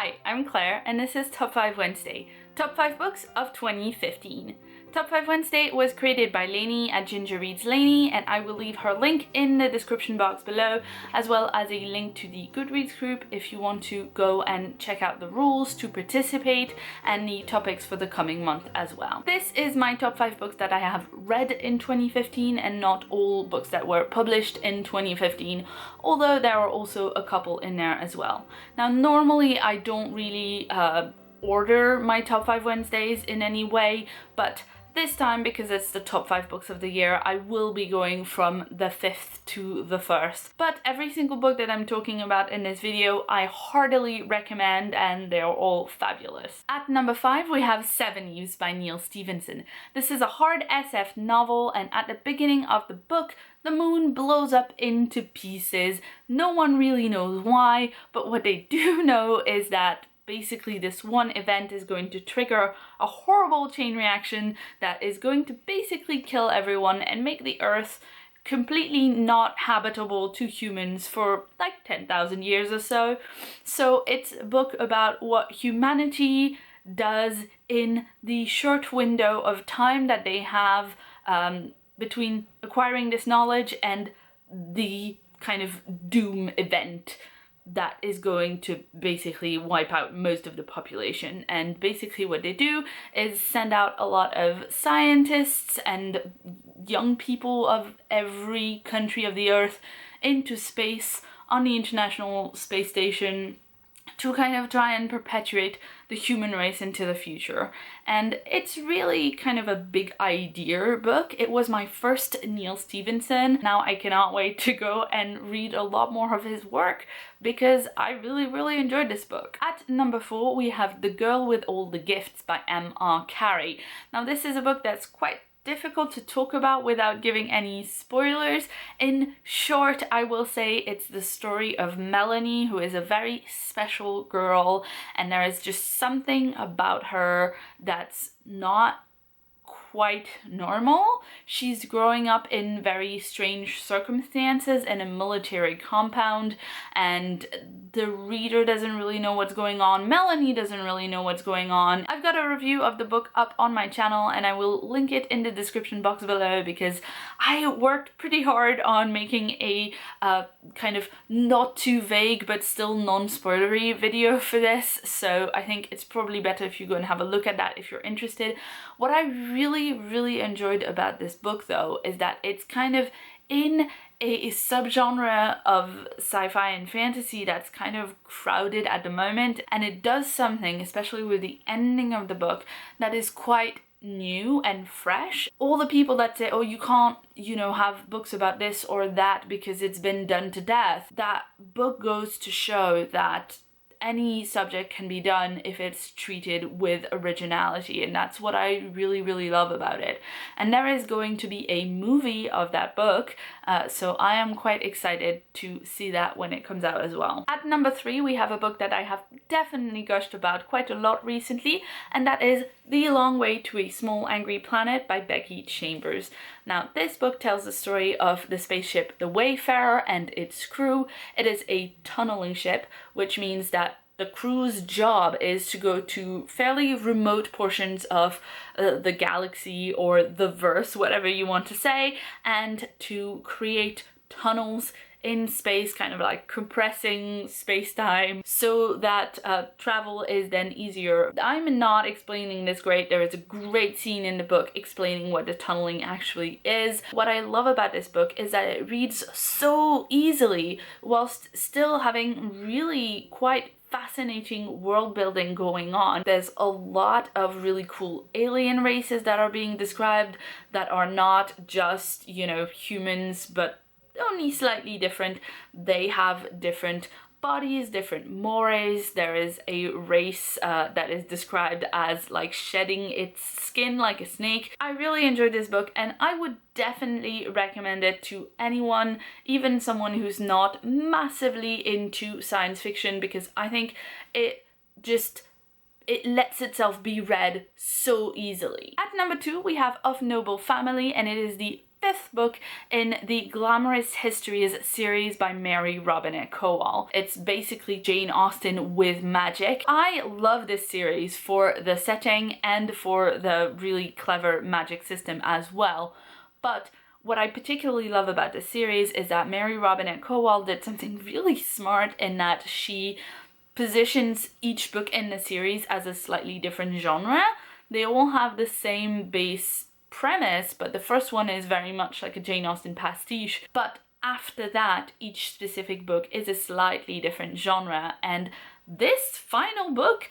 Hi, I'm Claire, and this is Top 5 Wednesday, Top 5 Books of 2015. Top 5 Wednesday was created by Lainey at Ginger Reads Lainey, and I will leave her link in the description box below, as well as a link to the Goodreads group if you want to go and check out the rules to participate and the topics for the coming month as well. This is my top 5 books that I have read in 2015 and not all books that were published in 2015, although there are also a couple in there as well. Now, normally I don't really order my top 5 Wednesdays in any way, but this time, because it's the top 5 books of the year, I will be going from the 5th to the 1st. But every single book that I'm talking about in this video, I heartily recommend, and they're all fabulous. At number 5, we have Seven Youths by Neal Stephenson. This is a hard SF novel, and at the beginning of the book, the moon blows up into pieces. No one really knows why, but what they do know is that basically this one event is going to trigger a horrible chain reaction that is going to basically kill everyone and make the earth completely not habitable to humans for like 10,000 years or so. So it's a book about what humanity does in the short window of time that they have between acquiring this knowledge and the kind of doom event that is going to basically wipe out most of the population. And basically what they do is send out a lot of scientists and young people of every country of the earth into space on the International Space Station to kind of try and perpetuate the human race into the future. And it's really kind of a big idea book. It was my first Neal Stephenson. Now I cannot wait to go and read a lot more of his work because I really enjoyed this book. At number 4, we have The Girl with All the Gifts by M.R. Carey. Now this is a book that's quite difficult to talk about without giving any spoilers. In short, I will say it's the story of Melanie, who is a very special girl, and there is just something about her that's not quite normal. She's growing up in very strange circumstances in a military compound, and the reader doesn't really know what's going on. Melanie doesn't really know what's going on. I've got a review of the book up on my channel, and I will link it in the description box below because I worked pretty hard on making a kind of not too vague but still non-spoilery video for this, so I think it's probably better if you go and have a look at that if you're interested. What I really enjoyed about this book though is that it's kind of in a subgenre of sci-fi and fantasy that's kind of crowded at the moment, and it does something, especially with the ending of the book, that is quite new and fresh. All the people that say, oh, you can't, you know, have books about this or that because it's been done to death, that book goes to show that any subject can be done if it's treated with originality, and that's what I really love about it. And there is going to be a movie of that book, so I am quite excited to see that when it comes out as well. At number 3, we have a book that I have definitely gushed about quite a lot recently, and that is The Long Way to a Small Angry Planet by Becky Chambers. Now, this book tells the story of the spaceship The Wayfarer and its crew. It is a tunneling ship, which means that the crew's job is to go to fairly remote portions of the galaxy or the verse, whatever you want to say, and to create tunnels in space, kind of like compressing space-time so that travel is then easier. I'm not explaining this great. There is a great scene in the book explaining what the tunneling actually is. What I love about this book is that it reads so easily whilst still having really quite fascinating world building going on. There's a lot of really cool alien races that are being described that are not just, you know, humans, but only slightly different. They have different bodies, different mores. There is a race that is described as like shedding its skin like a snake. I really enjoyed this book, and I would definitely recommend it to anyone, even someone who's not massively into science fiction, because I think it lets itself be read so easily. At number 2, we have Of Noble Family, and it is the fifth book in the Glamorous Histories series by Mary Robinette Kowal. It's basically Jane Austen with magic. I love this series for the setting and for the really clever magic system as well. But what I particularly love about this series is that Mary Robinette Kowal did something really smart in that she positions each book in the series as a slightly different genre. They all have the same base premise, but the first one is very much like a Jane Austen pastiche. But after that, each specific book is a slightly different genre, and this final book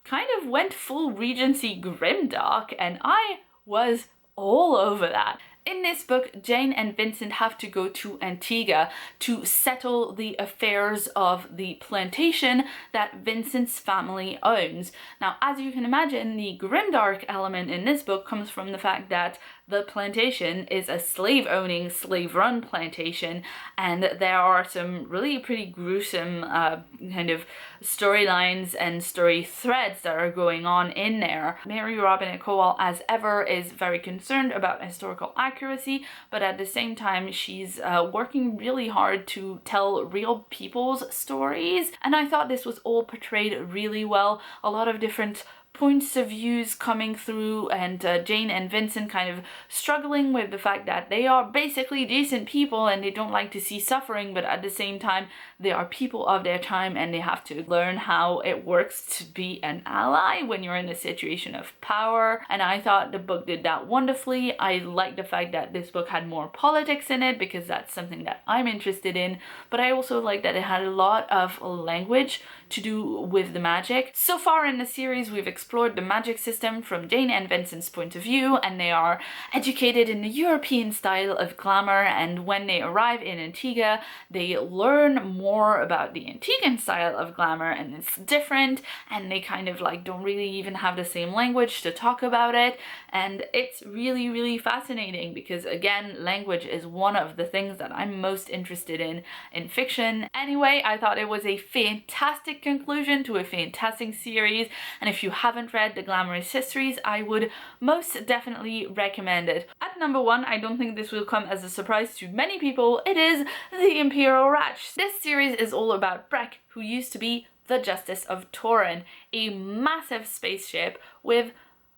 kind of went full Regency grimdark, and I was all over that. In this book, Jane and Vincent have to go to Antigua to settle the affairs of the plantation that Vincent's family owns. Now, as you can imagine, the grimdark element in this book comes from the fact that the plantation is a slave-owning, slave-run plantation, and there are some really pretty gruesome kind of storylines and story threads that are going on in there. Mary Robinette Kowal, as ever, is very concerned about historical accuracy, but at the same time, she's working really hard to tell real people's stories, and I thought this was all portrayed really well. A lot of different points of views coming through, and Jane and Vincent kind of struggling with the fact that they are basically decent people and they don't like to see suffering, but at the same time they are people of their time and they have to learn how it works to be an ally when you're in a situation of power. And I thought the book did that wonderfully. I like the fact that this book had more politics in it because that's something that I'm interested in, but I also like that it had a lot of language to do with the magic. So far in the series, we've explored the magic system from Jane and Vincent's point of view, and they are educated in the European style of glamour, and when they arrive in Antigua, they learn more about the Antiguan style of glamour, and it's different, and they kind of like don't really even have the same language to talk about it, and it's really, really fascinating because, again, language is one of the things that I'm most interested in fiction. Anyway, I thought it was a fantastic conclusion to a fantastic series, and if you haven't read The Glamorous Histories, I would most definitely recommend it. At number one, I don't think this will come as a surprise to many people, it is The Imperial Ratch. This series is all about Breck, who used to be the Justice of Torin, a massive spaceship with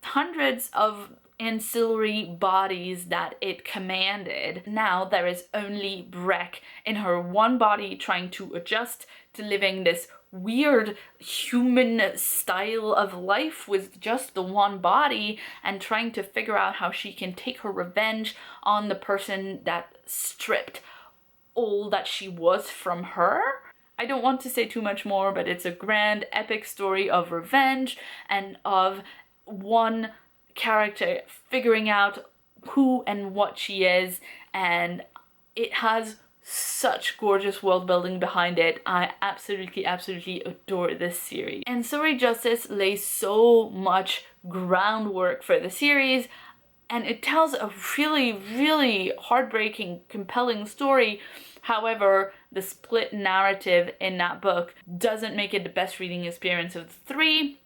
hundreds of ancillary bodies that it commanded. Now there is only Breck in her one body trying to adjust to living this weird human style of life with just the one body and trying to figure out how she can take her revenge on the person that stripped all that she was from her. I don't want to say too much more, but it's a grand epic story of revenge and of one character figuring out who and what she is, and it has such gorgeous world building behind it. I absolutely adore this series. And Sorry Justice lays so much groundwork for the series, and it tells a really heartbreaking, compelling story. However, the split narrative in that book doesn't make it the best reading experience of the three.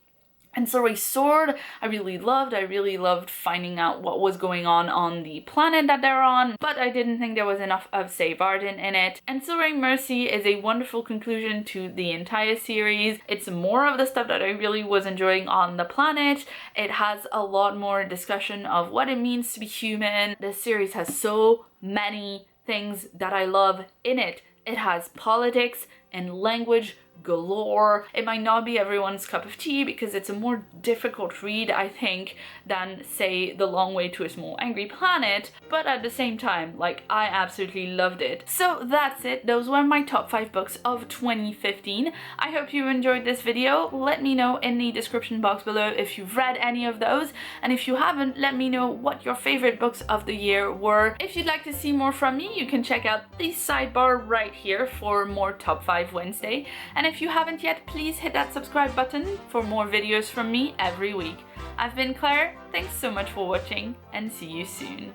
And Sorry Sword, I really loved finding out what was going on the planet that they're on, but I didn't think there was enough of Say Varden in it. And Sorry Mercy is a wonderful conclusion to the entire series. It's more of the stuff that I really was enjoying on the planet. It has a lot more discussion of what it means to be human. This series has so many things that I love in it. It has politics and language galore. It might not be everyone's cup of tea because it's a more difficult read, I think, than, say, The Long Way to a Small Angry Planet, but at the same time, like, I absolutely loved it. So that's it. Those were my top 5 books of 2015. I hope you enjoyed this video. Let me know in the description box below if you've read any of those, and if you haven't, let me know what your favorite books of the year were. If you'd like to see more from me, you can check out the sidebar right here for more Top 5 Wednesday, and if you haven't yet, please hit that subscribe button for more videos from me every week. I've been Claire, thanks so much for watching, and see you soon.